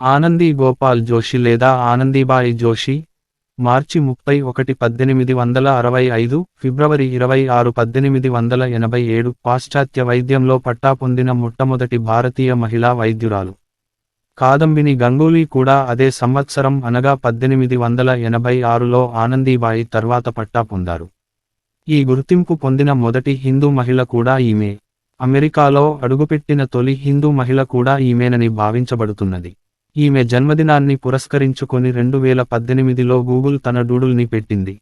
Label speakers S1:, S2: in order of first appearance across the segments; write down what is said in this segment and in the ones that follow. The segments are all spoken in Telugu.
S1: ఆనందీ గోపాల్ జోషి లేదా ఆనందీబాయి జోషి, మార్చి 31, 1865, ఫిబ్రవరి 26, 1887 పాశ్చాత్య వైద్యంలో పట్టా పొందిన మొట్టమొదటి భారతీయ మహిళా వైద్యురాలు. కాదంబిని గంగూలీ కూడా అదే సంవత్సరం అనగా 1886లో ఆనందీబాయి తర్వాత పట్టా పొందారు. ఈ గుర్తింపు పొందిన మొదటి హిందూ మహిళ కూడా ఈమె. అమెరికాలో అడుగుపెట్టిన తొలి హిందూ మహిళ కూడా ఈమెనని భావించబడుతున్నది. ఈమె జన్మదినాన్ని పురస్కరించుకొని 2018లో గూగుల్ తన డూడుల్ని పెట్టింది.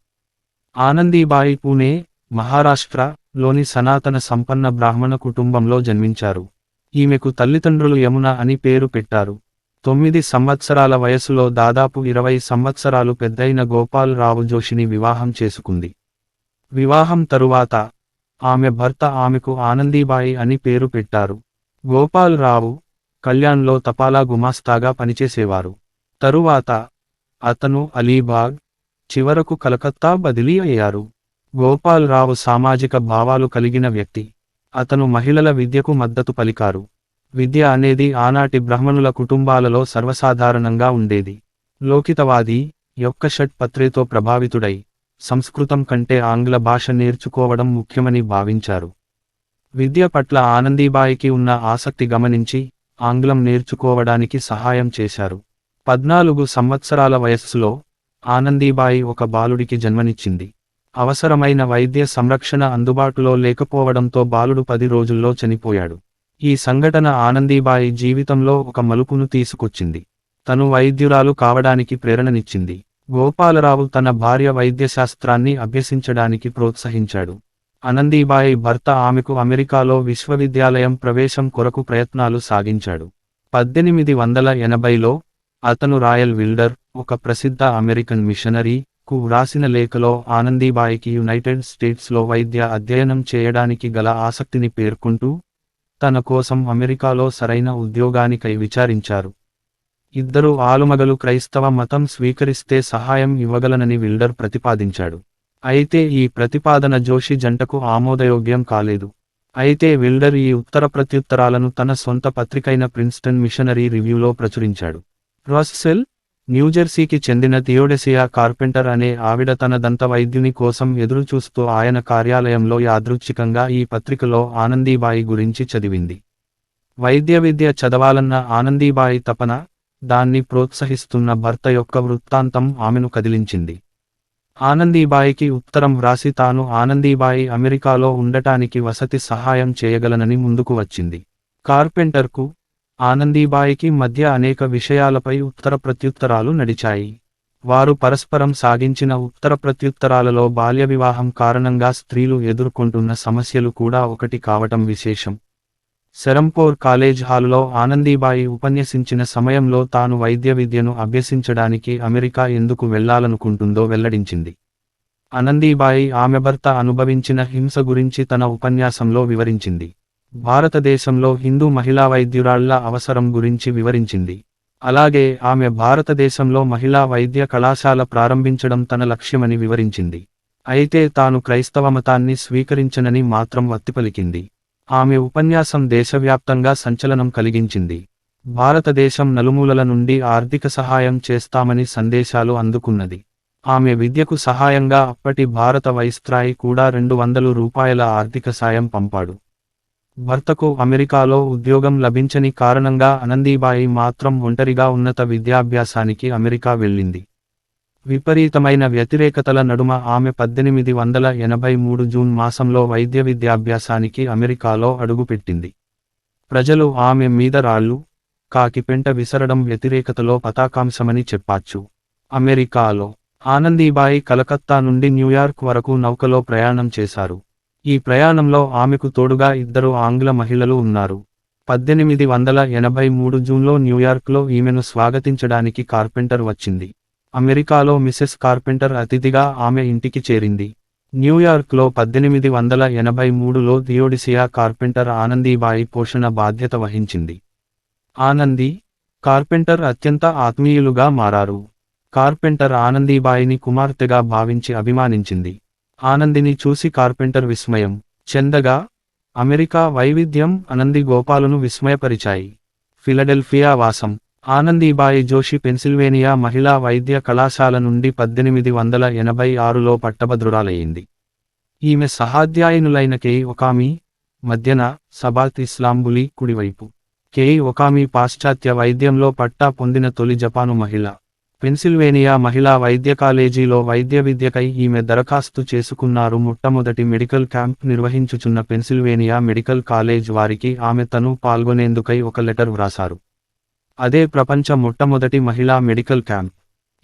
S1: ఆనందీబాయి పూణే, మహారాష్ట్ర లోని సనాతన సంపన్న బ్రాహ్మణ కుటుంబంలో జన్మించారు. ఈమెకు తల్లిదండ్రులు యమున అని పేరు పెట్టారు. 9 సంవత్సరాల వయసులో దాదాపు 20 సంవత్సరాలు పెద్దయిన గోపాల్ రావు జోషిని వివాహం చేసుకుంది. వివాహం తరువాత ఆమె భర్త ఆమెకు ఆనందీబాయి అని పేరు పెట్టారు. గోపాల్ రావు కళ్యాణ్లో తపాలా గుమాస్తాగా పనిచేసేవారు. తరువాత అతను అలీబాగ్, చివరకు కలకత్తా బదిలీ అయ్యారు. గోపాల్ రావు సామాజిక భావాలు కలిగిన వ్యక్తి. అతను మహిళల విద్యకు మద్దతు పలికారు. విద్య అనేది ఆనాటి బ్రాహ్మణుల కుటుంబాలలో సర్వసాధారణంగా ఉండేది. లోకితవాది యొక్క షట్పత్రేతో ప్రభావితుడై సంస్కృతం కంటే ఆంగ్ల భాష నేర్చుకోవడం ముఖ్యమని భావించారు. విద్య పట్ల ఆనందీబాయికి ఉన్న ఆసక్తి గమనించి ఆంగ్లం నేర్చుకోవడానికి సహాయం చేశారు. 14 సంవత్సరాల వయస్సులో ఆనందీబాయి ఒక బాలుడికి జన్మనిచ్చింది. అవసరమైన వైద్య సంరక్షణ అందుబాటులో లేకపోవడంతో బాలుడు 10 రోజుల్లో చనిపోయాడు. ఈ సంఘటన ఆనందీబాయి జీవితంలో ఒక మలుపును తీసుకొచ్చింది. తను వైద్యురాలు కావడానికి ప్రేరణనిచ్చింది. గోపాలరావు తన భార్య వైద్యశాస్త్రాన్ని అభ్యసించడానికి ప్రోత్సహించాడు. ఆనందీబాయి భర్త ఆమెకు అమెరికాలో విశ్వవిద్యాలయం ప్రవేశం కొరకు ప్రయత్నాలు సాగించాడు. 1880లో అతను రాయల్ విల్డర్, ఒక ప్రసిద్ధ అమెరికన్ మిషనరీ, కు వ్రాసిన లేఖలో ఆనందీబాయికి యునైటెడ్ స్టేట్స్లో వైద్య అధ్యయనం చేయడానికి గల ఆసక్తిని పేర్కొంటూ తన కోసం అమెరికాలో సరైన ఉద్యోగానికై విచారించారు. ఇద్దరు ఆలుమగలు క్రైస్తవ మతం స్వీకరిస్తే సహాయం ఇవ్వగలనని విల్డర్ ప్రతిపాదించాడు. అయితే ఈ ప్రతిపాదన జోషి జంటకు ఆమోదయోగ్యం కాలేదు. అయితే విల్డర్ ఈ ఉత్తర ప్రత్యుత్తరాలను తన సొంత పత్రికైన ప్రిన్స్టన్ మిషనరీ రివ్యూలో ప్రచురించాడు. రస్సెల్, న్యూజెర్సీకి చెందిన థియోడెసియా కార్పెంటర్ అనే ఆవిడ తన దంత వైద్యుని కోసం ఎదురుచూస్తూ ఆయన కార్యాలయంలో యాదృచ్ఛికంగా ఈ పత్రికలో ఆనందీబాయి గురించి చదివింది. వైద్య విద్య చదవాలన్న ఆనందీబాయి తపన, దాన్ని ప్రోత్సహిస్తున్న భర్త యొక్క వృత్తాంతం ఆమెను కదిలించింది. ఆనందీబాయికి ఉత్తరం వ్రాసి తాను ఆనందీబాయి అమెరికాలో ఉండటానికి వసతి సహాయం చేయగలనని ముందుకు వచ్చింది. కార్పెంటర్కు, ఆనందీబాయికి మధ్య అనేక విషయాలపై ఉత్తర ప్రత్యుత్తరాలు నడిచాయి. వారు పరస్పరం సాగించిన ఉత్తర ప్రత్యుత్తరాలలో బాల్య వివాహం కారణంగా స్త్రీలు ఎదుర్కొంటున్న సమస్యలు కూడా ఒకటి కావటం విశేషం. సెరంపోర్ కాలేజ్ హాలులో ఆనందీబాయి ఉపన్యసించిన సమయంలో తాను వైద్య విద్యను అభ్యసించడానికి అమెరికా ఎందుకు వెళ్లాలనుకుంటుందో వెల్లడించింది. ఆనందీబాయి ఆమె భర్త అనుభవించిన హింస గురించి తన ఉపన్యాసంలో వివరించింది. భారతదేశంలో హిందూ మహిళా వైద్యురాళ్ల అవసరం గురించి వివరించింది. అలాగే ఆమె భారతదేశంలో మహిళా వైద్య కళాశాల ప్రారంభించడం తన లక్ష్యమని వివరించింది. అయితే తాను క్రైస్తవ మతాన్ని స్వీకరించనని మాత్రం వత్తిపలికింది. ఆమె ఉపన్యాసం దేశవ్యాప్తంగా సంచలనం కలిగించింది. భారతదేశం నలుమూలల నుండి ఆర్థిక సహాయం చేస్తామని సందేశాలు అందుకున్నది. ఆమె విద్యకు సహాయంగా అప్పటి భారత వైస్రాయ్ కూడా $200 ఆర్థిక సాయం పంపాడు. భర్తకు అమెరికాలో ఉద్యోగం లభించని కారణంగా ఆనందీబాయి మాత్రం ఒంటరిగా ఉన్నత విద్యాభ్యాసానికి అమెరికా వెళ్ళింది. విపరీతమైన వ్యతిరేకతల నడుమ ఆమె 1883 జూన్ మాసంలో వైద్య విద్యాభ్యాసానికి అమెరికాలో అడుగుపెట్టింది. ప్రజలు ఆమె మీద రాళ్లు, కాకిపెంట విసరడం వ్యతిరేకతలో పతాకాంశమని చెప్పాచ్చు. అమెరికాలో ఆనందీబాయి కలకత్తా నుండి న్యూయార్క్ వరకు నౌకలో ప్రయాణం చేశారు. ఈ ప్రయాణంలో ఆమెకు తోడుగా 2 ఆంగ్ల మహిళలు ఉన్నారు. 1883 జూన్లో న్యూయార్క్లో ఈమెను స్వాగతించడానికి కార్పెంటర్ వచ్చింది. అమెరికాలో మిసెస్ కార్పెంటర్ అతిథిగా ఆమె ఇంటికి చేరింది. న్యూయార్క్లో 1883లో థియోడెసియా కార్పెంటర్ ఆనందీబాయి పోషణ బాధ్యత వహించింది. ఆనందీ, కార్పెంటర్ అత్యంత ఆత్మీయులుగా మారారు. కార్పెంటర్ ఆనందీబాయిని కుమార్తెగా భావించి అభిమానించింది. ఆనందిని చూసి కార్పెంటర్ విస్మయం చెందగా, అమెరికా వైవిధ్యం ఆనంది గోపాలును విస్మయపరిచాయి. ఫిలడెల్ఫియా వాసం ఆనందీబాయి జోషి పెన్సిల్వేనియా మహిళా వైద్య కళాశాల నుండి 1886లో పట్టభద్రురాలయ్యింది. ఈమె సహాధ్యాయునులైన కెయి ఒకామి, మధ్యన, సబాత్ ఇస్లాంబులి కుడివైపు. కెయి ఒకామి పాశ్చాత్య వైద్యంలో పట్టా పొందిన తొలి జపాను మహిళ. పెన్సిల్వేనియా మహిళా వైద్య కాలేజీలో వైద్య విద్యకై ఈమె దరఖాస్తు చేసుకున్నారు. మొట్టమొదటి మెడికల్ క్యాంప్ నిర్వహించుచున్న పెన్సిల్వేనియా మెడికల్ కాలేజ్ వారికి ఆమె తను పాల్గొనేందుకై ఒక లెటర్ వ్రాసారు. అదే ప్రపంచ మొట్టమొదటి మహిళా మెడికల్ క్యాంప్.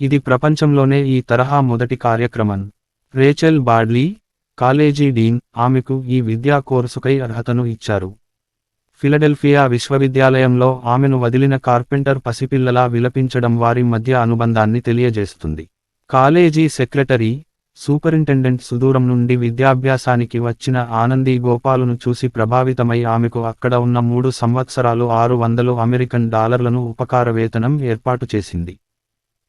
S1: ఇది ప్రపంచంలోనే ఈ తరహా మొదటి కార్యక్రమం. రేచెల్ బాడ్లీ, కాలేజీ డీన్, ఆమెకు ఈ విద్యా కోర్సుకై అర్హతను ఇచ్చారు. ఫిలడెల్ఫియా విశ్వవిద్యాలయంలో ఆమెను వదిలిన కార్పెంటర్ పసిపిల్లలా విలపించడం వారి మధ్య అనుబంధాన్ని తెలియజేస్తుంది. కాలేజీ సెక్రటరీ, సూపరింటెండెంట్ సుదూరం నుండి విద్యాభ్యాసానికి వచ్చిన ఆనందీ గోపాలును చూసి ప్రభావితమై ఆమెకు అక్కడ ఉన్న 3 సంవత్సరాలు $600 ఉపకార వేతనం ఏర్పాటు చేసింది.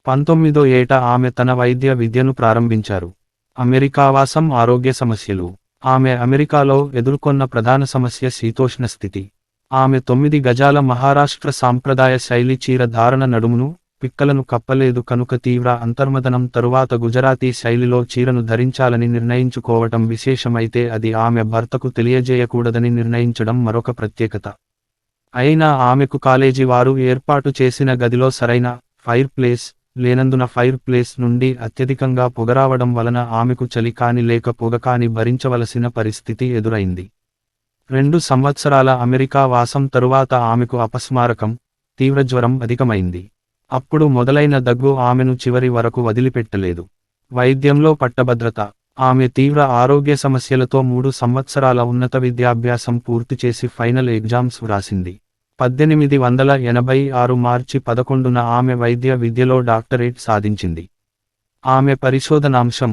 S1: 19వ ఏట ఆమె తన వైద్య విద్యను ప్రారంభించారు. అమెరికావాసం ఆరోగ్య సమస్యలు. ఆమె అమెరికాలో ఎదుర్కొన్న ప్రధాన సమస్య శీతోష్ణ స్థితి. ఆమె 9 గజాల మహారాష్ట్ర సాంప్రదాయ శైలి చీర ధారణ నడుమును, పిక్కలను కప్పలేదు కనుక తీవ్ర అంతర్మదనం తరువాత గుజరాతీ శైలిలో చీరను ధరించాలని నిర్ణయించుకోవటం విశేషమైతే అది ఆమె భర్తకు తెలియజేయకూడదని నిర్ణయించడం మరొక ప్రత్యేకత. అయినా ఆమెకు కాలేజీ వారు ఏర్పాటు చేసిన గదిలో సరైన ఫైర్ ప్లేస్ లేనందున ఫైర్ ప్లేస్ నుండి అత్యధికంగా పొగరావడం వలన ఆమెకు చలి కాని లేక పొగ కాని భరించవలసిన పరిస్థితి ఎదురైంది. 2 సంవత్సరాల అమెరికా వాసం తరువాత ఆమెకు అపస్మారకం, తీవ్ర జ్వరం అధికమైంది. అప్పుడు మొదలైన దగ్గు ఆమెను చివరి వరకు వదిలిపెట్టలేదు. వైద్యంలో పట్టభద్రత. ఆమె తీవ్ర ఆరోగ్య సమస్యలతో 3 సంవత్సరాల ఉన్నత విద్యాభ్యాసం పూర్తి చేసి ఫైనల్ ఎగ్జామ్స్ వ్రాసింది. 1886 మార్చి 11న ఆమె వైద్య విద్యలో డాక్టరేట్ సాధించింది. ఆమె పరిశోధనాంశం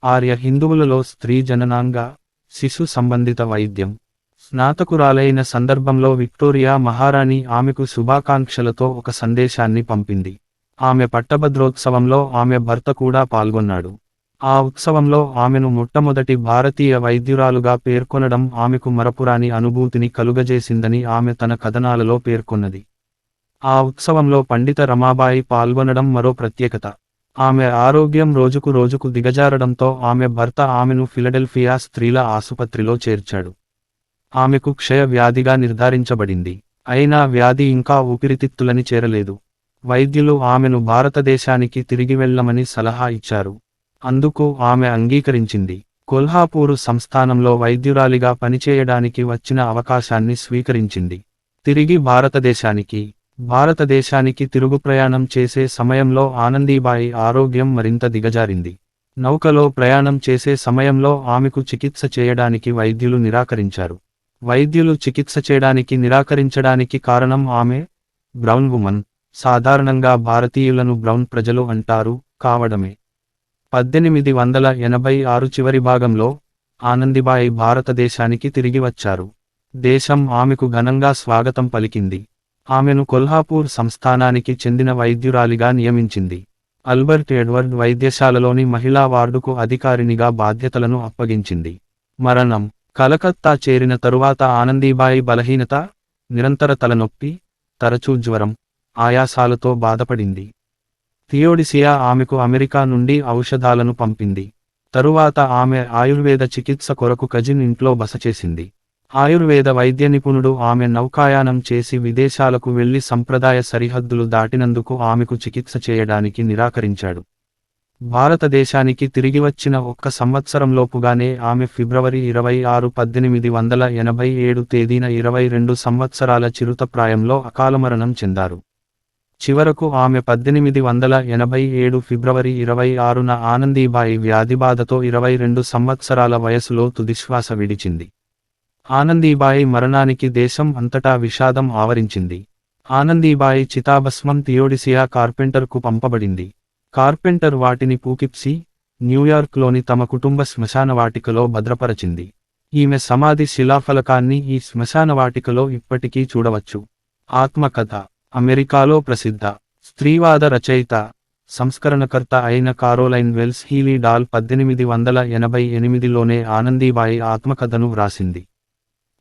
S1: ఆర్య హిందువులలో స్త్రీ జననాంగ, శిశు సంబంధిత వైద్యం. స్నాతకురాలైన సందర్భంలో విక్టోరియా మహారాణి ఆమెకు శుభాకాంక్షలతో ఒక సందేశాన్ని పంపింది. ఆమె పట్టభద్రోత్సవంలో ఆమె భర్త కూడా పాల్గొన్నాడు. ఆ ఉత్సవంలో ఆమెను మొట్టమొదటి భారతీయ వైద్యురాలుగా పేర్కొనడం ఆమెకు మరపురాని అనుభూతిని కలుగజేసిందని ఆమె తన కథనాలలో పేర్కొన్నది. ఆ ఉత్సవంలో పండిత రమాబాయి పాల్గొనడం మరో ప్రత్యేకత. ఆమె ఆరోగ్యం రోజుకు రోజుకు దిగజారడంతో ఆమె భర్త ఆమెను ఫిలడెల్ఫియా స్త్రీల ఆసుపత్రిలో చేర్చాడు. ఆమెకు క్షయ వ్యాధిగా నిర్ధారించబడింది. అయినా వ్యాధి ఇంకా ఊపిరితిత్తులని చేరలేదు. వైద్యులు ఆమెను భారతదేశానికి తిరిగి వెళ్ళమని సలహా ఇచ్చారు. అందుకు ఆమె అంగీకరించింది. కొల్హాపూరు సంస్థానంలో వైద్యురాలిగా పనిచేయడానికి వచ్చిన అవకాశాన్ని స్వీకరించింది. తిరిగి భారతదేశానికి తిరుగు ప్రయాణం చేసే సమయంలో ఆనందీబాయి ఆరోగ్యం మరింత దిగజారింది. నౌకలో ప్రయాణం చేసే సమయంలో ఆమెకు చికిత్స చేయడానికి వైద్యులు నిరాకరించారు. వైద్యులు చికిత్స చేయడానికి నిరాకరించడానికి కారణం ఆమె బ్రౌన్ వుమన్, సాధారణంగా భారతీయులను బ్రౌన్ ప్రజలు అంటారు, కావడమే. 1886 చివరి భాగంలో ఆనందీబాయి భారతదేశానికి తిరిగి వచ్చారు. దేశం ఆమెకు ఘనంగా స్వాగతం పలికింది. ఆమెను కొల్హాపూర్ సంస్థానానికి చెందిన వైద్యురాలిగా నియమించింది. అల్బర్ట్ ఎడ్వర్డ్ వైద్యశాలలోని మహిళా వార్డుకు అధికారినిగా బాధ్యతలను అప్పగించింది. మరణం. కలకత్తా చేరిన తరువాత ఆనందీబాయి బలహీనత, నిరంతర తలనొప్పి, తరచూ జ్వరం, ఆయాసాలతో బాధపడింది. థియోడిసియా ఆమెకు అమెరికా నుండి ఔషధాలను పంపింది. తరువాత ఆమె ఆయుర్వేద చికిత్స కొరకు కజిన్ ఇంట్లో బస చేసింది. ఆయుర్వేద వైద్య నిపుణుడు ఆమె నౌకాయానం చేసి విదేశాలకు వెళ్లి సంప్రదాయ సరిహద్దులు దాటినందుకు ఆమెకు చికిత్స చేయడానికి నిరాకరించాడు. భారతదేశానికి తిరిగి వచ్చిన 1 సంవత్సరంలోపుగానే ఆమె ఫిబ్రవరి 26, 1887 తేదీన 22 సంవత్సరాల చిరుతప్రాయంలో అకాలమరణం చెందారు. చివరకు ఆమె 1887 ఫిబ్రవరి 26న ఆనందీబాయి వ్యాధిబాధతో 22 సంవత్సరాల వయసులో తుదిశ్వాస విడిచింది. ఆనందీబాయి మరణానికి దేశం అంతటా విషాదం ఆవరించింది. ఆనందీబాయి చితాభస్మం థియోడిసియా కార్పెంటర్కు పంపబడింది. కార్పెంటర్ వాటిని పూకిప్సీ, న్యూయార్క్లోని తమ కుటుంబ శ్మశానవాటికలో భద్రపరచింది. ఈమె సమాధి శిలాఫలకాన్ని ఈ శ్మశానవాటికలో ఇప్పటికీ చూడవచ్చు. ఆత్మకథ. అమెరికాలో ప్రసిద్ధ స్త్రీవాద రచయిత, సంస్కరణకర్త అయిన కారోలైన్ వెల్స్ హీలీ డాల్ 1888లోనే ఆనందీబాయి ఆత్మకథను వ్రాసింది.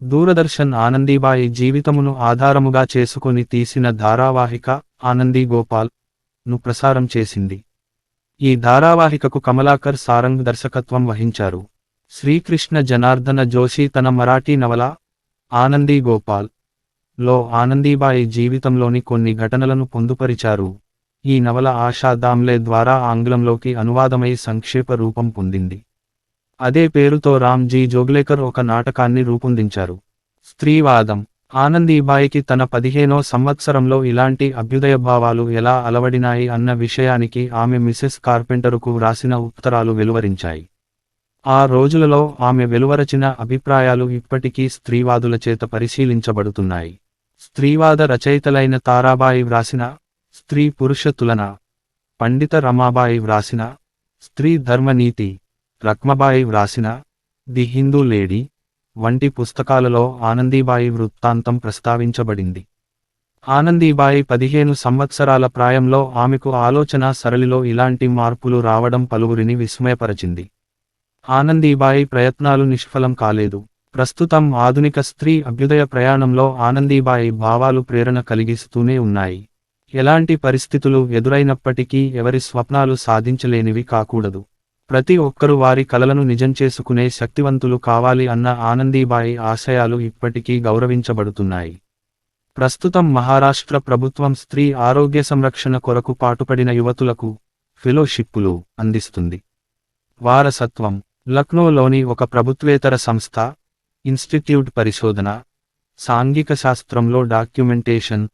S1: దూరదర్శన్ ఆనందీబాయి జీవితమును ఆధారముగా చేసుకొని తీసిన ధారావాహిక ఆనందీ గోపాల్ ను ప్రసారం చేసింది. ఈ ధారావాహికకు కమలాకర్ సారంగ్ దర్శకత్వం వహించారు. శ్రీకృష్ణ జనార్దన జోషి తన మరాఠీ నవల ఆనందీ గోపాల్ లో ఆనందీబాయి జీవితంలోని కొన్ని ఘటనలను పొందుపరిచారు. ఈ నవల ఆశా దామ్లే ద్వారా ఆంగ్లంలోకి అనువాదమై సంక్షేప రూపం పొందింది. అదే పేరుతో రామ్ జీ జోగ్లేకర్ ఒక నాటకాన్ని రూపొందించారు. స్త్రీవాదం ఆనందీబాయికి తన 15వ సంవత్సరంలో ఇలాంటి అభ్యుదయభావాలు ఎలా అలవడినాయి అన్న విషయానికి ఆమె మిసెస్ కార్పెంటరుకు వ్రాసిన ఉత్తరాలు వెలువరించాయి. ఆ రోజులలో ఆమె వెలువరచిన అభిప్రాయాలు ఇప్పటికీ స్త్రీవాదుల చేత పరిశీలించబడుతున్నాయి. స్త్రీవాద రచయితలైన తారాబాయి వ్రాసిన స్త్రీ పురుష తులన, పండిత రమాబాయి వ్రాసిన స్త్రీ ధర్మనీతి, రక్మబాయి వ్రాసిన ది హిందూ లేడీ వంటి పుస్తకాలలో ఆనందీబాయి వృత్తాంతం ప్రస్తావించబడింది. ఆనందీబాయి 15 సంవత్సరాల ప్రాయంలో ఆమెకు ఆలోచన సరళిలో ఇలాంటి మార్పులు రావడం పలువురిని విస్మయపరచింది. ఆనందీబాయి ప్రయత్నాలు నిష్ఫలం కాలేదు. ప్రస్తుతం ఆధునిక స్త్రీ అభ్యుదయ ప్రయాణంలో ఆనందీబాయి భావాలు ప్రేరణ కలిగిస్తూనే ఉన్నాయి. ఎలాంటి పరిస్థితులు ఎదురైనప్పటికీ ఎవరి స్వప్నాలు సాధించలేనివి కాకూడదు. ప్రతి ఒక్కరూ వారి కలలను నిజం చేసుకునే శక్తివంతులు కావాలి అన్న ఆనందీబాయి ఆశయాలు ఇప్పటికీ గౌరవించబడుతున్నాయి. ప్రస్తుతం మహారాష్ట్ర ప్రభుత్వం స్త్రీ ఆరోగ్య సంరక్షణ కొరకు పాటుపడిన యువతులకు ఫెలోషిప్పులు అందిస్తుంది. వారసత్వం లక్నోలోని ఒక ప్రభుత్వేతర సంస్థ ఇన్స్టిట్యూట్ పరిశోధన, సాంఘిక శాస్త్రంలో డాక్యుమెంటేషన్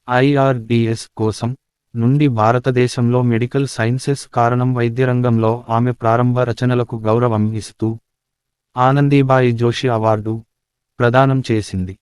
S1: IRDS కోసం నుండి భారతదేశంలో మెడికల్ సైన్సెస్ కారణం వైద్యరంగంలో ఆమె ప్రారంభ రచనలకు గౌరవం ఇస్తూ ఆనందీబాయి జోషి అవార్డు ప్రదానం చేసింది.